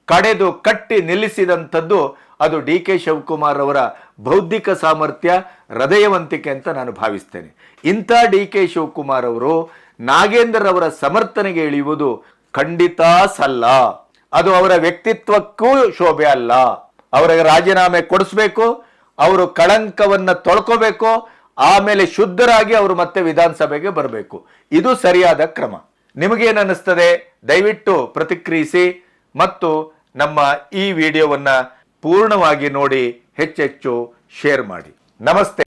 ಕಡೆದು ಕಟ್ಟಿ ನಿಲ್ಲಿಸಿದಂಥದ್ದು ಅದು DK ಶಿವಕುಮಾರ್ ಅವರ ಬೌದ್ಧಿಕ ಸಾಮರ್ಥ್ಯ, ಹೃದಯವಂತಿಕೆ ಅಂತ ನಾನು ಭಾವಿಸ್ತೇನೆ. ಇಂಥ DK ಶಿವಕುಮಾರ್ ಅವರು ನಾಗೇಂದ್ರ ಅವರ ಸಮರ್ಥನೆಗೆ ಇಳಿಯುವುದು ಖಂಡಿತ ಸಲ್ಲ. ಅದು ಅವರ ವ್ಯಕ್ತಿತ್ವಕ್ಕೂ ಶೋಭೆ ಅಲ್ಲ. ಅವರಿಗೆ ರಾಜೀನಾಮೆ ಕೊಡಿಸ್ಬೇಕು, ಅವರು ಕಳಂಕವನ್ನ ತೊಳ್ಕೋಬೇಕು, ಆಮೇಲೆ ಶುದ್ಧರಾಗಿ ಅವರು ಮತ್ತೆ ವಿಧಾನಸಭೆಗೆ ಬರಬೇಕು. ಇದು ಸರಿಯಾದ ಕ್ರಮ. ನಿಮಗೇನು ಅನ್ನಿಸ್ತದೆ? ದಯವಿಟ್ಟು ಪ್ರತಿಕ್ರಿಯಿಸಿ ಮತ್ತು ನಮ್ಮ ಈ ವಿಡಿಯೋವನ್ನ ಪೂರ್ಣವಾಗಿ ನೋಡಿ ಹೆಚ್ಚೆಚ್ಚು ಶೇರ್ ಮಾಡಿ. ನಮಸ್ತೆ.